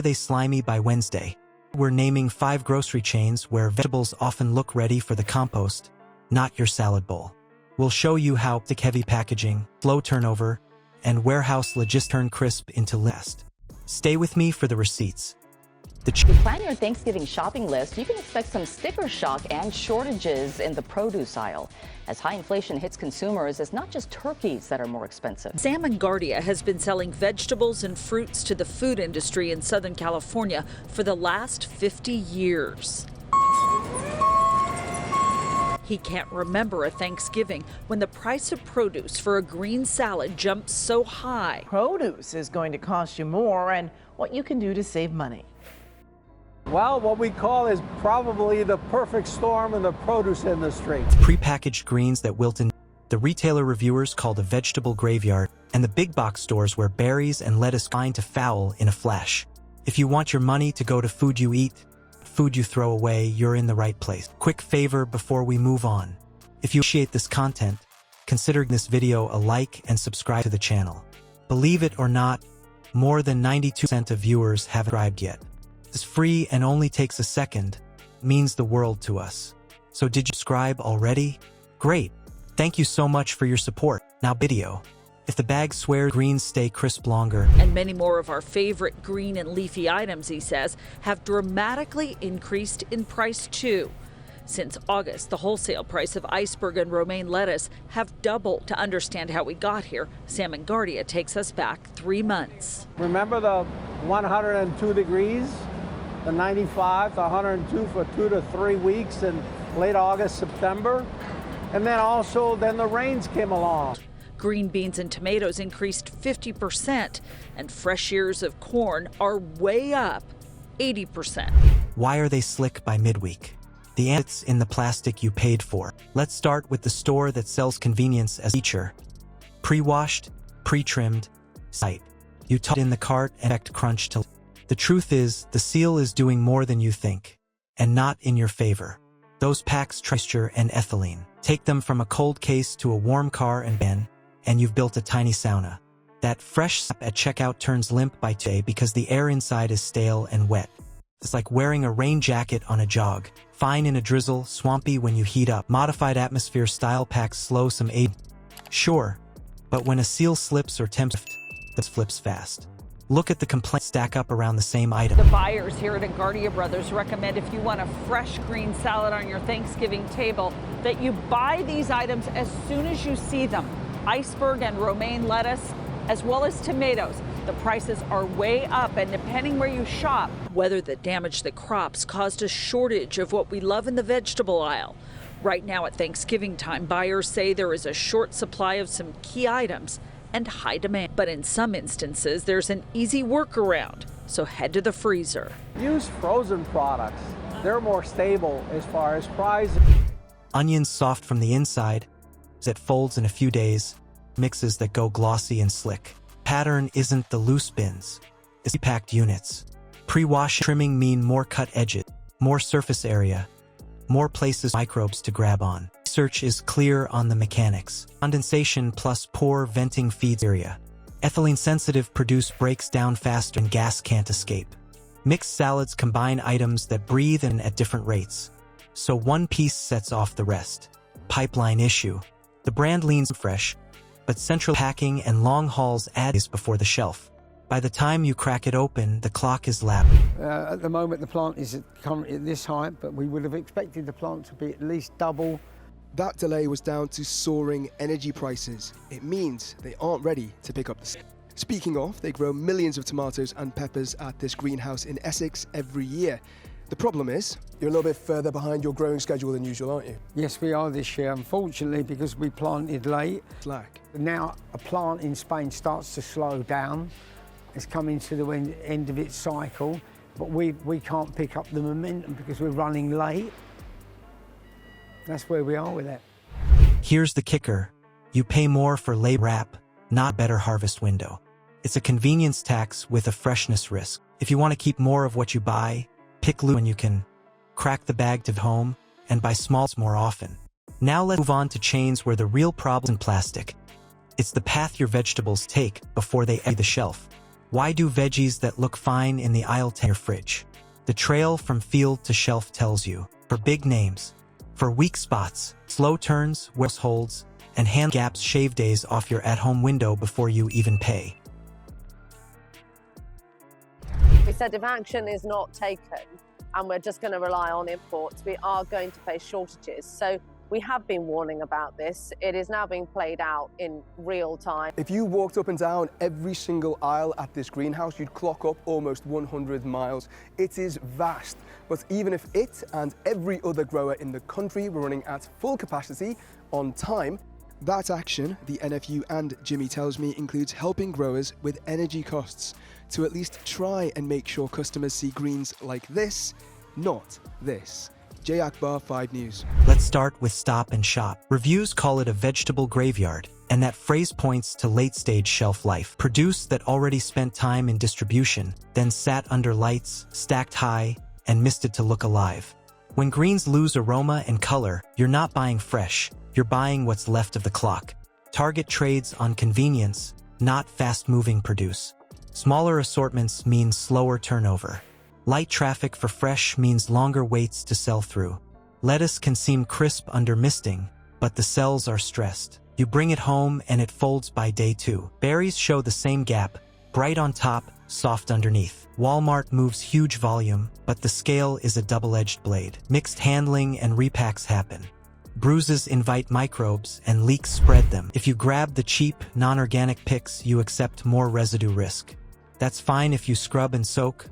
they slimy by Wednesday? We're naming 5 grocery chains where vegetables often look ready for the compost, not your salad bowl. We'll show you how heavy packaging, slow turnover, and warehouse logistics turn crisp into last. Stay with me for the receipts. If you plan your Thanksgiving shopping list, you can expect some sticker shock and shortages in the produce aisle. As high inflation hits consumers, it's not just turkeys that are more expensive. Sam Guardia has been selling vegetables and fruits to the food industry in Southern California for the last 50 years. He can't remember a Thanksgiving when the price of produce for a green salad jumped so high. Produce is going to cost you more, and what you can do to save money. Well, what we call is probably the perfect storm in the produce industry. Prepackaged greens that wilt in the retailer reviewers call the vegetable graveyard, and the big box stores where berries and lettuce combine to foul in a flash. If you want your money to go to food you eat, food you throw away, you're in the right place. Quick favor before we move on. If you appreciate this content, consider this video a like and subscribe to the channel. Believe it or not, more than 92% of viewers haven't subscribed yet. This free and only takes a second, means the world to us. So did you subscribe already? Great. Thank you so much for your support. Now video. If the bag swears greens stay crisp longer. And many more of our favorite green and leafy items, he says, have dramatically increased in price too. Since August, the wholesale price of iceberg and romaine lettuce have doubled. To understand how we got here, Sam Guardia takes us back 3 months. Remember the 102 degrees? The 95 to 102 for 2 to 3 weeks in late August, September. And then the rains came along. Green beans and tomatoes increased 50%, and fresh ears of corn are way up 80%. Why are they slick by midweek? The answer's in the plastic you paid for. Let's start with the store that sells convenience as a feature. Pre-washed, pre-trimmed, site. You toss it in the cart and expect crunch to. The truth is, the seal is doing more than you think, and not in your favor. Those packs moisture and ethylene. Take them from a cold case to a warm car and bin, and you've built a tiny sauna. That fresh sap at checkout turns limp by today because the air inside is stale and wet. It's like wearing a rain jacket on a jog. Fine in a drizzle, swampy when you heat up. Modified atmosphere style packs slow some aid. Sure, but when a seal slips or temps, that flips fast. Look at the complaints stack up around the same item. The buyers here at Guardia Brothers recommend if you want a fresh green salad on your Thanksgiving table, that you buy these items as soon as you see them. Iceberg and romaine lettuce, as well as tomatoes. The prices are way up, and depending where you shop, weather that damaged the crops caused a shortage of what we love in the vegetable aisle. Right now at Thanksgiving time, buyers say there is a short supply of some key items and high demand. But in some instances, there's an easy workaround, so head to the freezer. Use frozen products. They're more stable as far as price. Onions soft from the inside, that folds in a few days, mixes that go glossy and slick. Pattern isn't the loose bins, it's packed units. Pre-wash trimming mean more cut edges, more surface area, more places microbes to grab on. Research is clear on the mechanics. Condensation plus poor venting feeds area. Ethylene sensitive produce breaks down faster and gas can't escape. Mixed salads combine items that breathe in at different rates, so one piece sets off the rest. Pipeline issue. The brand leans fresh, but central packing and long hauls add is before the shelf. By the time you crack it open, the clock is lapping. At the moment, the plant is currently at this height, but we would have expected the plant to be at least double. That delay was down to soaring energy prices. It means they aren't ready to pick up the slack. Speaking of, they grow millions of tomatoes and peppers at this greenhouse in Essex every year. The problem is, you're a little bit further behind your growing schedule than usual, aren't you? Yes, we are this year, unfortunately, because we planted late. Slack. Now a plant in Spain starts to slow down. It's coming to the end of its cycle, but we can't pick up the momentum because we're running late. That's where we are with it. Here's the kicker. You pay more for late wrap, not better harvest window. It's a convenience tax with a freshness risk. If you want to keep more of what you buy, pick loose when you can. Crack the bag to home and buy smalls more often. Now let's move on to chains where the real problem is in plastic. It's the path your vegetables take before they enter the shelf. Why do veggies that look fine in the aisle to your fridge? The trail from field to shelf tells you. For big names. For weak spots, slow turns, holds, and hand gaps, shave days off your at-home window before you even pay. We said if action is not taken and we're just going to rely on imports, we are going to face shortages. So we have been warning about this. It is now being played out in real time. If you walked up and down every single aisle at this greenhouse, you'd clock up almost 100 miles. It is vast, but even if it and every other grower in the country were running at full capacity on time, that action, the NFU and Jimmy tells me, includes helping growers with energy costs to at least try and make sure customers see greens like this, not this. Jay Akbar, 5 News. Let's start with Stop and Shop. Reviews call it a vegetable graveyard, and that phrase points to late-stage shelf life. Produce that already spent time in distribution, then sat under lights, stacked high, and misted to look alive. When greens lose aroma and color, you're not buying fresh, you're buying what's left of the clock. Target trades on convenience, not fast-moving produce. Smaller assortments mean slower turnover. Light traffic for fresh means longer waits to sell through. Lettuce can seem crisp under misting, but the cells are stressed. You bring it home and it folds by day 2. Berries show the same gap, bright on top, soft underneath. Walmart moves huge volume, but the scale is a double-edged blade. Mixed handling and repacks happen. Bruises invite microbes and leaks spread them. If you grab the cheap, non-organic picks, you accept more residue risk. That's fine if you scrub and soak,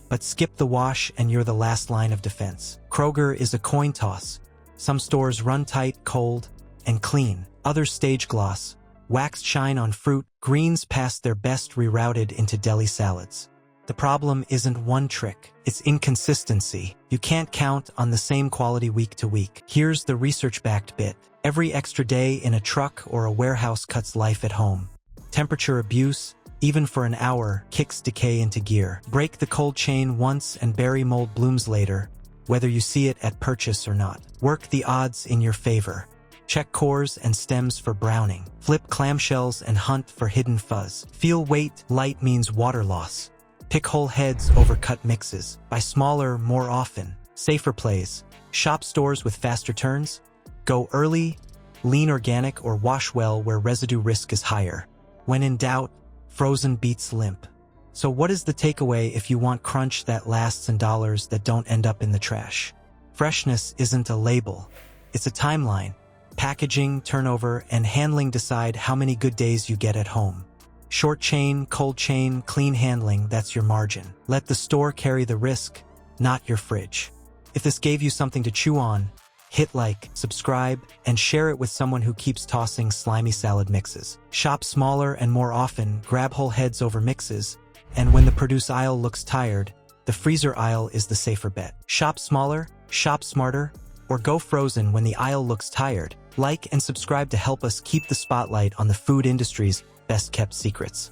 but skip the wash and you're the last line of defense. Kroger is a coin toss. Some stores run tight, cold, and clean. Others stage gloss, waxed shine on fruit, greens past their best rerouted into deli salads. The problem isn't one trick, it's inconsistency. You can't count on the same quality week to week. Here's the research-backed bit. Every extra day in a truck or a warehouse cuts life at home. Temperature abuse, even for an hour, kicks decay into gear. Break the cold chain once and berry mold blooms later, whether you see it at purchase or not. Work the odds in your favor. Check cores and stems for browning. Flip clamshells and hunt for hidden fuzz. Feel weight, light means water loss. Pick whole heads over cut mixes. Buy smaller more often. Safer plays. Shop stores with faster turns. Go early, lean organic, or wash well where residue risk is higher. When in doubt, frozen beats limp. So what is the takeaway if you want crunch that lasts and dollars that don't end up in the trash? Freshness isn't a label. It's a timeline. Packaging, turnover, and handling decide how many good days you get at home. Short chain, cold chain, clean handling, that's your margin. Let the store carry the risk, not your fridge. If this gave you something to chew on, hit like, subscribe, and share it with someone who keeps tossing slimy salad mixes. Shop smaller and more often, grab whole heads over mixes, and when the produce aisle looks tired, the freezer aisle is the safer bet. Shop smaller, shop smarter, or go frozen when the aisle looks tired. Like and subscribe to help us keep the spotlight on the food industry's best-kept secrets.